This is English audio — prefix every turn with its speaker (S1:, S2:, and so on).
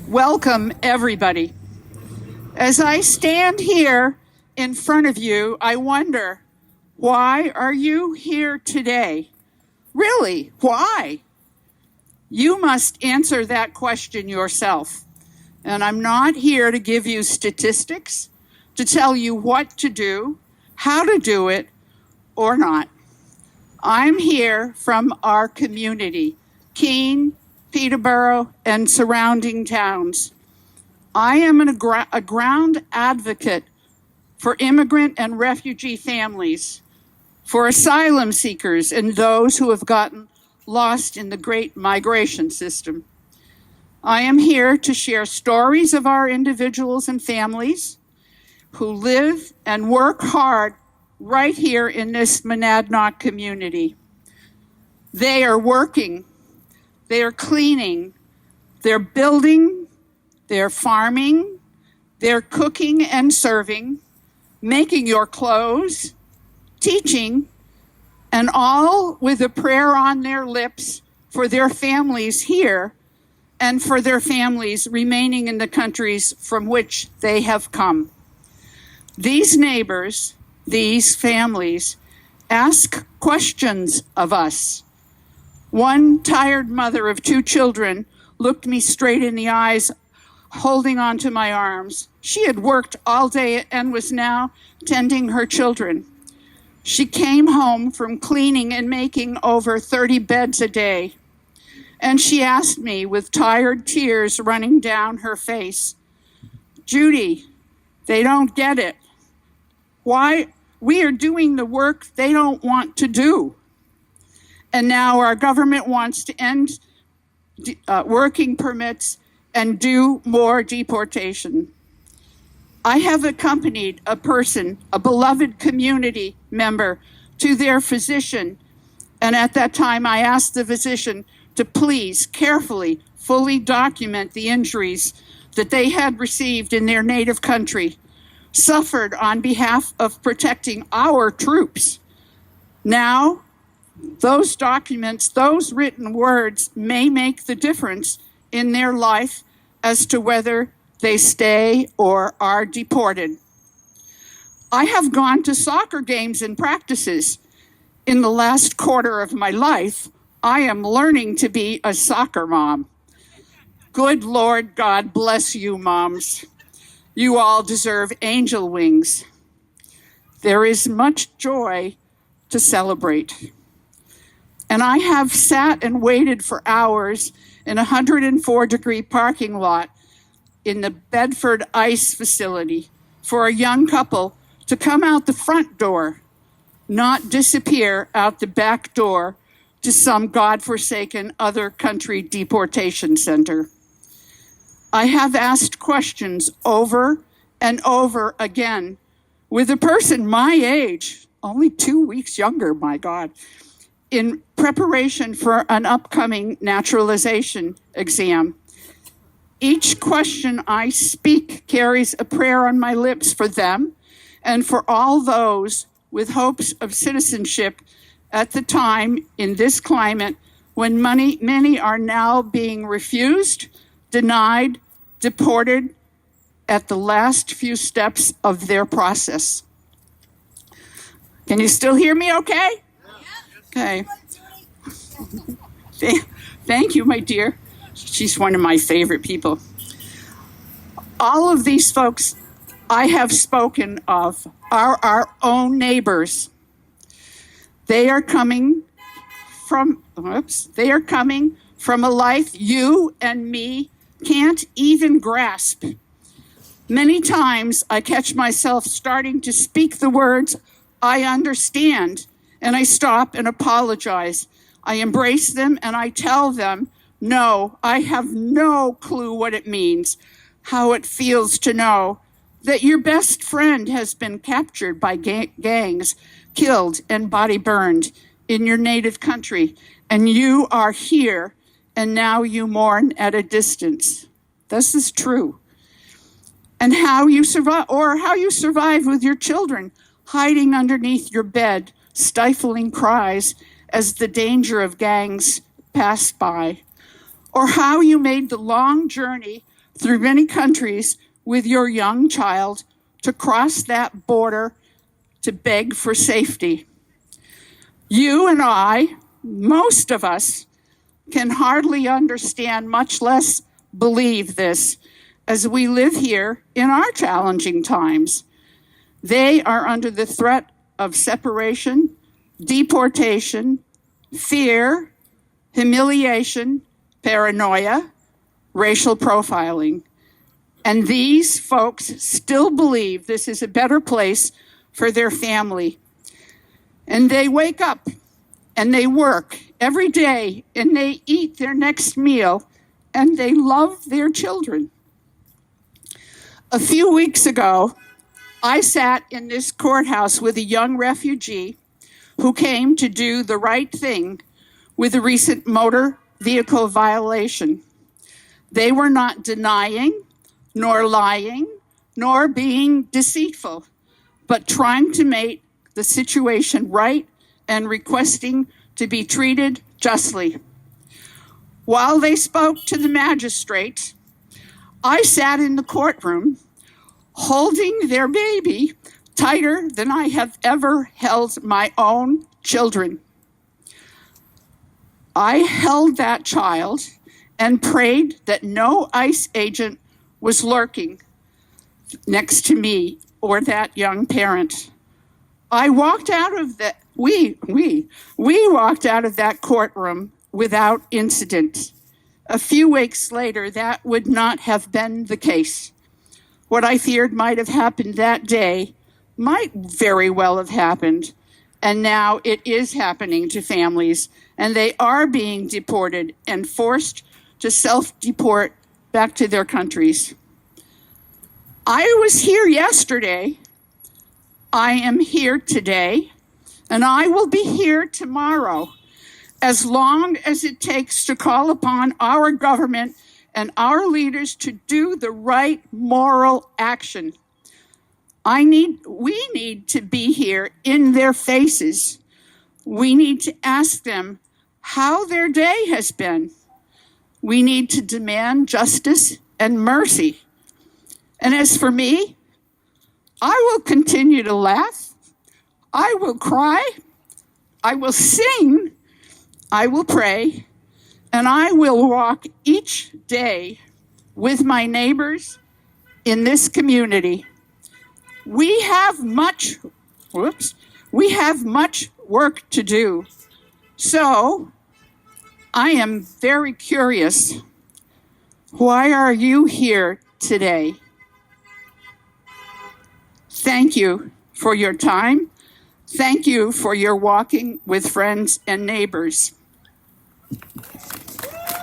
S1: Welcome, everybody. As I stand here in front of you, I wonder, why are you here today? Really, why? You must answer that question yourself. And I'm not here to give you statistics, to tell you what to do, how to do it, or not. I'm here from our community, Keene, Peterborough, and surrounding towns. I am a ground advocate for immigrant and refugee families, for asylum seekers and those who have gotten lost in the great migration system. I am here to share stories of our individuals and families who live and work hard right here in this Monadnock community. They are working, they are cleaning, they're building, they're farming, they're cooking and serving, making your clothes, teaching, and all with a prayer on their lips for their families here and for their families remaining in the countries from which they have come. These neighbors, these families, ask questions of us. One tired mother of 2 children looked me straight in the eyes, holding onto my arms. She had worked all day and was now tending her children. She came home from cleaning and making over 30 beds a day. And she asked me with tired tears running down her face, "Judy, they don't get it. Why we are doing the work they don't want to do. And now our government wants to end working permits and do more deportation." I have accompanied a person, a beloved community member, to their physician. And at that time, I asked the physician to please carefully, fully document the injuries that they had received in their native country, suffered on behalf of protecting our troops. Now, those documents, those written words may make the difference in their life as to whether they stay or are deported. I have gone to soccer games and practices. In the last quarter of my life, I am learning to be a soccer mom. Good Lord, God bless you, moms. You all deserve angel wings. There is much joy to celebrate. And I have sat and waited for hours in a 104-degree parking lot in the Bedford ICE facility for a young couple to come out the front door, not disappear out the back door to some godforsaken other country deportation center. I have asked questions over and over again with a person my age, only 2 weeks younger, my God, in preparation for an upcoming naturalization exam. Each question I speak carries a prayer on my lips for them and for all those with hopes of citizenship at the time in this climate when many are now being refused, denied, deported at the last few steps of their process. Can you still hear me okay? Okay. Thank you, my dear. She's one of my favorite people. All of these folks I have spoken of are our own neighbors. They are coming from a life you and me can't even grasp. Many times I catch myself starting to speak the words, "I understand," and I stop and apologize. I embrace them and I tell them, no, I have no clue what it means, how it feels to know that your best friend has been captured by gangs, killed and body burned in your native country, and you are here and now you mourn at a distance. This is true. And how you survive with your children hiding underneath your bed, stifling cries as the danger of gangs pass by. Or how you made the long journey through many countries with your young child to cross that border to beg for safety. You and I, most of us, can hardly understand, much less believe this, as we live here in our challenging times. They are under the threat of separation, deportation, fear, humiliation, paranoia, racial profiling. And these folks still believe this is a better place for their family. And they wake up and they work every day and they eat their next meal and they love their children. A few weeks ago, I sat in this courthouse with a young refugee who came to do the right thing with a recent motor vehicle violation. They were not denying, nor lying, nor being deceitful, but trying to make the situation right and requesting to be treated justly. While they spoke to the magistrate, I sat in the courtroom holding their baby tighter than I have ever held my own children. I held that child and prayed that no ICE agent was lurking next to me or that young parent. I walked out of that, we walked out of that courtroom without incident. A few weeks later, that would not have been the case. What I feared might have happened that day might very well have happened. And now it is happening to families, and they are being deported and forced to self-deport back to their countries. I was here yesterday. I am here today, and I will be here tomorrow, as long as it takes to call upon our government and our leaders to do the right moral action. We need to be here in their faces. We need to ask them how their day has been. We need to demand justice and mercy. And as for me, I will continue to laugh. I will cry. I will sing. I will pray. And I will walk each day with my neighbors in this community. We have much work to do. So I am very curious. Why are you here today? Thank you for your time. Thank you for your walking with friends and neighbors.